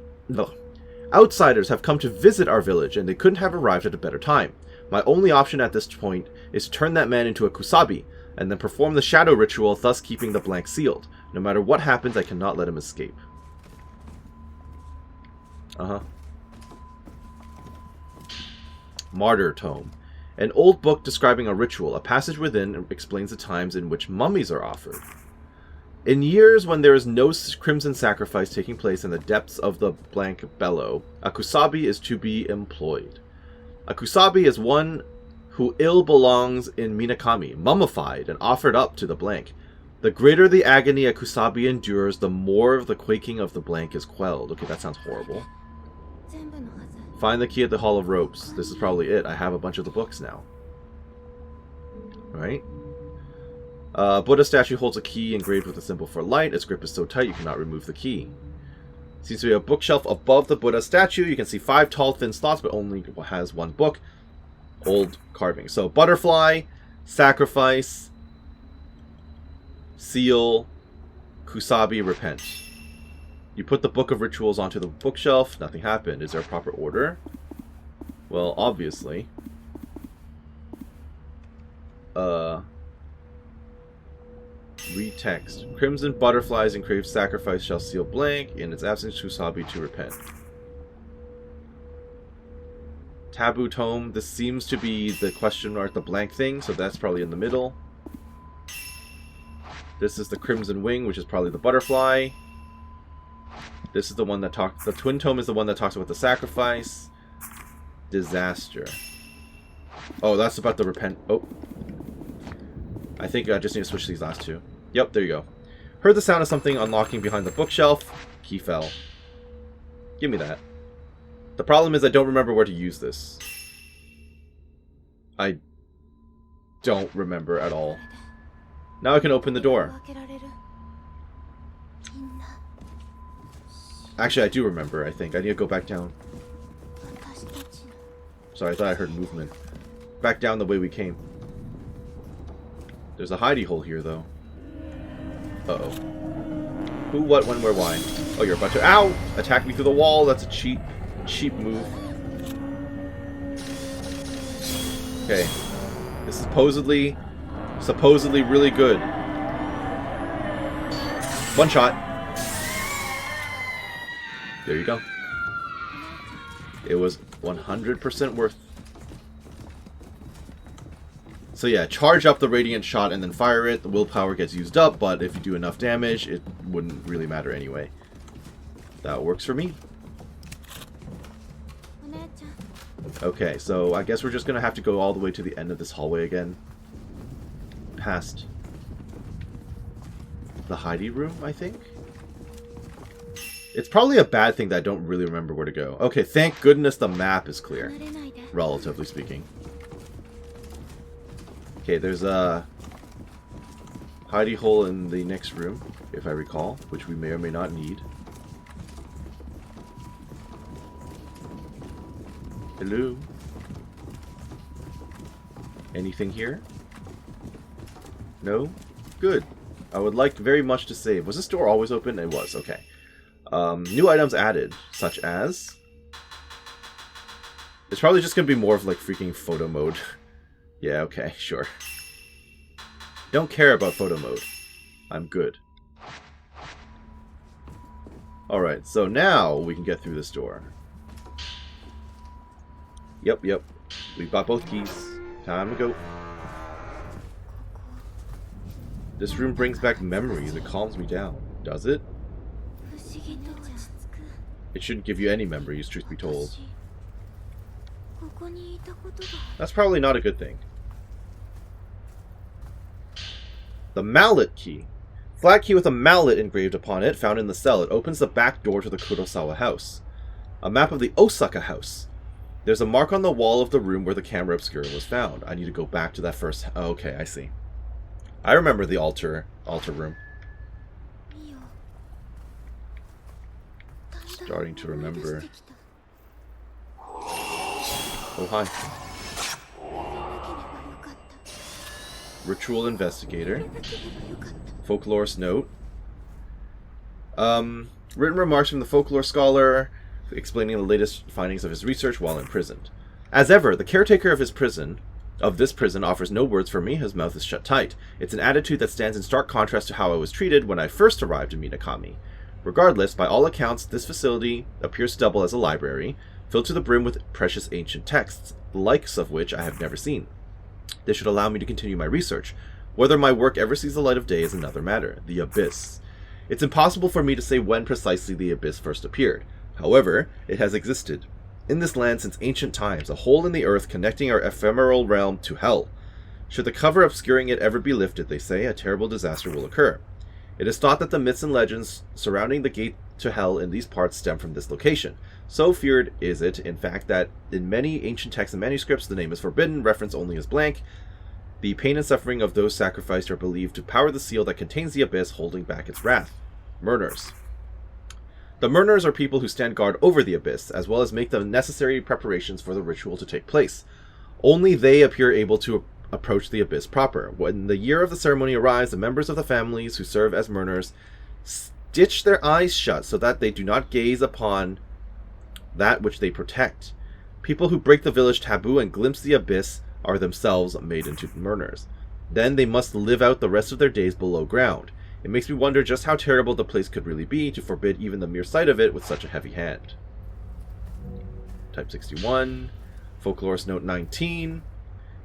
our village, and they couldn't have arrived at a better time. My only option at this point is to turn that man into a kusabi, and then perform the shadow ritual, thus keeping the blank sealed. No matter what happens, I cannot let him escape. Martyr Tome. An old book describing a ritual. A passage within explains the times in which mummies are offered. In years when there is no crimson sacrifice taking place in the depths of the blank bellow, a kusabi is to be employed. A kusabi is one who ill belongs in Minakami, mummified and offered up to the blank. The greater the agony a kusabi endures, the more of the quaking of the blank is quelled. Okay, that sounds horrible. Find the key at the Hall of Ropes. This is probably it. I have a bunch of the books now. Alright. Buddha statue holds a key engraved with a symbol for light. Its grip is so tight you cannot remove the key. Seems to be a bookshelf above the Buddha statue. You can see 5 tall, thin slots, but only has 1 book. Old carving. So, butterfly, sacrifice, seal, kusabi, repent. You put the Book of Rituals onto the bookshelf. Nothing happened. Is there a proper order? Well, obviously. Read text. Crimson butterflies engraved sacrifice shall seal blank. In its absence, kusabi to repent. Taboo tome. This seems to be the question mark, the blank thing, so that's probably in the middle. This is the Crimson Wing, which is probably the butterfly. This is the one that talks... The Twin Tome is the one that talks about the sacrifice. Disaster. Oh, that's about the repent... Oh. I think I just need to switch these last 2. Yep, there you go. Heard the sound of something unlocking behind the bookshelf. Key fell. Give me that. The problem is I don't remember where to use this. I don't remember at all. Now I can open the door. Actually, I do remember, I think. I need to go back down. Sorry, I thought I heard movement. Back down the way we came. There's a hidey hole here, though. Uh-oh. Who, what, when, where, why? Oh, you're about to... Ow! Attack me through the wall. That's a cheap move. Okay. This is supposedly really good. One shot. There you go. It was 100% worth. So yeah, charge up the radiant shot and then fire it. The willpower gets used up, but if you do enough damage, it wouldn't really matter anyway. That works for me. Okay, so I guess we're just gonna have to go all the way to the end of this hallway again. Past the Heidi room, I think. It's probably a bad thing that I don't really remember where to go. Okay, thank goodness the map is clear, relatively speaking. Okay, there's a hidey hole in the next room, if I recall, which we may or may not need. Hello? Anything here? No? Good. I would like very much to save. Was this door always open? It was, okay. New items added, such as... It's probably just going to be more of like freaking photo mode. Yeah, okay, sure. Don't care about photo mode. I'm good. Alright, so now we can get through this door. Yep. We've got both keys. Time to go. This room brings back memories. It calms me down. Does it? It shouldn't give you any memories, truth be told. That's probably not a good thing. The mallet key. Flat key with a mallet engraved upon it, found in the cell. It opens the back door to the Kurosawa house. A map of the Osaka house. There's a mark on the wall of the room where the camera obscura was found. I need to go back to that first... Oh, okay, I see. I remember the altar room. Starting to remember. Oh, hi. Ritual investigator. Folklorist note. Written remarks from the folklore scholar explaining the latest findings of his research while imprisoned. As ever, the caretaker of this prison offers no words for me. His mouth is shut tight. It's an attitude that stands in stark contrast to how I was treated when I first arrived in Minakami. Regardless, by all accounts, this facility appears to double as a library, filled to the brim with precious ancient texts. the likes of which I have never seen. This should allow me to continue my research. Whether my work ever sees the light of day is another matter. The Abyss. It's impossible for me to say when precisely the Abyss first appeared. However, it has existed in this land since ancient times, a hole in the earth connecting our ephemeral realm to hell. Should the cover obscuring it ever be lifted, they say, a terrible disaster will occur. It is thought that the myths and legends surrounding the gate to hell in these parts stem from this location. So feared is it, in fact, that in many ancient texts and manuscripts the name is forbidden, reference only as blank. The pain and suffering of those sacrificed are believed to power the seal that contains the abyss, holding back its wrath. Murners. The Murners are people who stand guard over the abyss, as well as make the necessary preparations for the ritual to take place. Only they appear able to approach the abyss proper. When the year of the ceremony arrives, the members of the families who serve as Murners stitch their eyes shut so that they do not gaze upon that which they protect. People who break the village taboo and glimpse the abyss are themselves made into Murners. Then they must live out the rest of their days below ground. It makes me wonder just how terrible the place could really be to forbid even the mere sight of it with such a heavy hand. Type 61. Folklorist Note 19.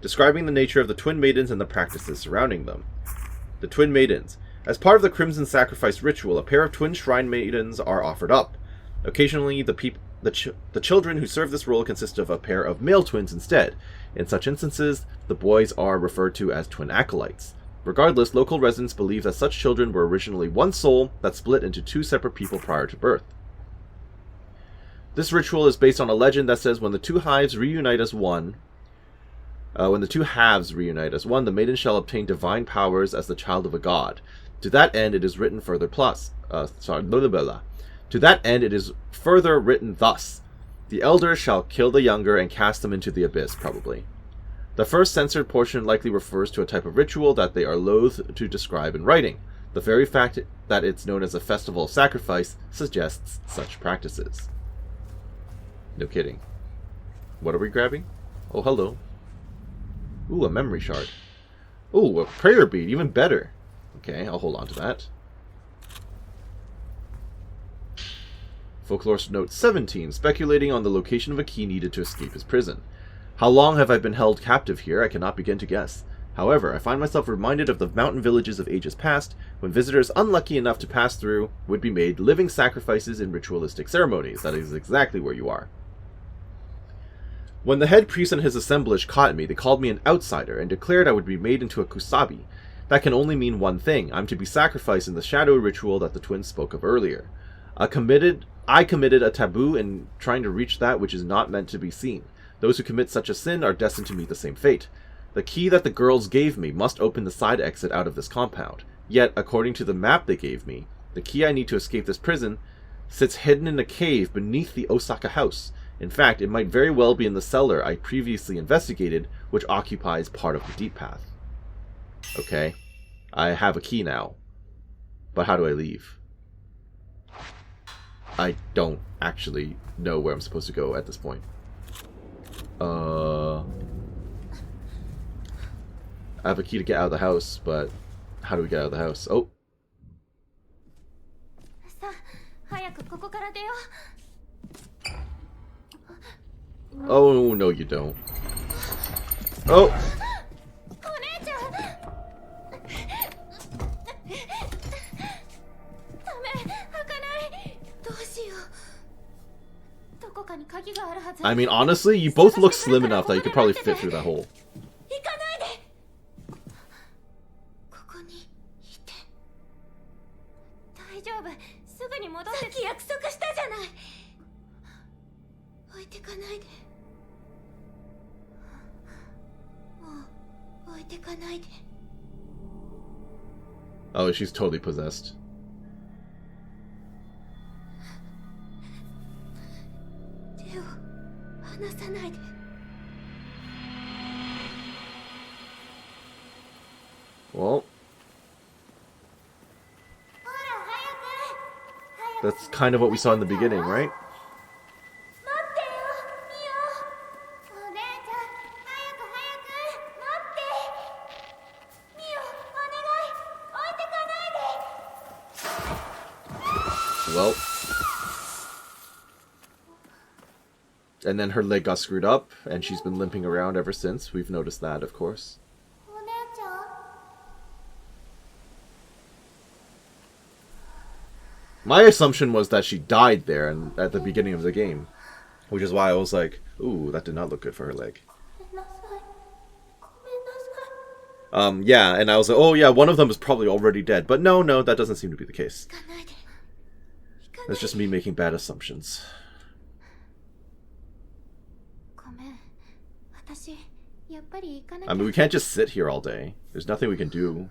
Describing the nature of the Twin Maidens and the practices surrounding them. The Twin Maidens. As part of the Crimson Sacrifice ritual, a pair of twin shrine maidens are offered up. Occasionally, the children who serve this role consist of a pair of male twins instead. In such instances, the boys are referred to as twin acolytes. Regardless, local residents believe that such children were originally one soul that split into two separate people prior to birth. This ritual is based on a legend that says when the two halves reunite as one, the maiden shall obtain divine powers as the child of a god. To that end, it is written further To that end, it is further written thus: the elder shall kill the younger and cast them into the abyss, probably. The first censored portion likely refers to a type of ritual that they are loath to describe in writing. The very fact that it's known as a festival of sacrifice suggests such practices. No kidding. What are we grabbing? Oh, hello. Ooh, a memory shard. Ooh, a prayer bead, even better. Okay, I'll hold on to that. Folklorist Note 17, speculating on the location of a key needed to escape his prison. How long have I been held captive here? I cannot begin to guess. However, I find myself reminded of the mountain villages of ages past, when visitors unlucky enough to pass through would be made living sacrifices in ritualistic ceremonies. That is exactly where you are. When the head priest and his assemblage caught me, they called me an outsider and declared I would be made into a kusabi. That can only mean one thing: I'm to be sacrificed in the shadow ritual that the twins spoke of earlier. I committed a taboo in trying to reach that which is not meant to be seen. Those who commit such a sin are destined to meet the same fate. The key that the girls gave me must open the side exit out of this compound. Yet, according to the map they gave me, the key I need to escape this prison sits hidden in a cave beneath the Osaka house. In fact, it might very well be in the cellar I previously investigated, which occupies part of the deep path. Okay, I have a key now. But how do I leave? I don't actually know where I'm supposed to go at this point. I have a key to get out of the house, but how do we get out of the house? Oh. Oh, no you don't. Oh! I mean, honestly, you both look slim enough that you could probably fit through that hole. Oh, she's totally possessed. Well, that's kind of what we saw in the beginning, right? Well, And then her leg got screwed up, and she's been limping around ever since. We've noticed that, of course. My assumption was that she died there and at the beginning of the game. Which is why I was like, ooh, that did not look good for her leg. Yeah, and I was like, oh yeah, one of them is probably already dead. But no, that doesn't seem to be the case. That's just me making bad assumptions. I mean, we can't just sit here all day. There's nothing we can do.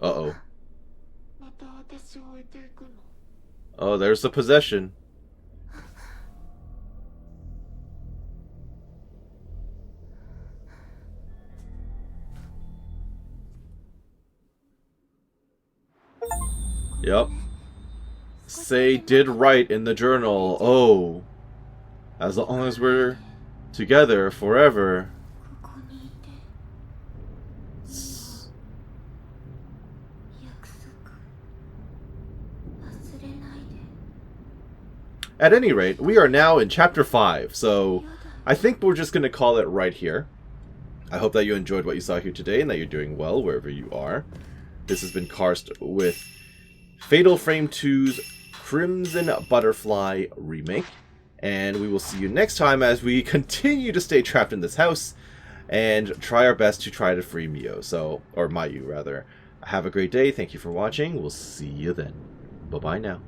Uh-oh. Oh, there's the possession. Yep. Say did right in the journal. Oh. As long as we're together forever. At any rate, we are now in Chapter 5, so I think we're just going to call it right here. I hope that you enjoyed what you saw here today and that you're doing well wherever you are. This has been Karst with Fatal Frame 2's Crimson Butterfly Remake. And we will see you next time as we continue to stay trapped in this house and try our best to try to free Mayu, rather. Have a great day. Thank you for watching. We'll see you then. Bye-bye now.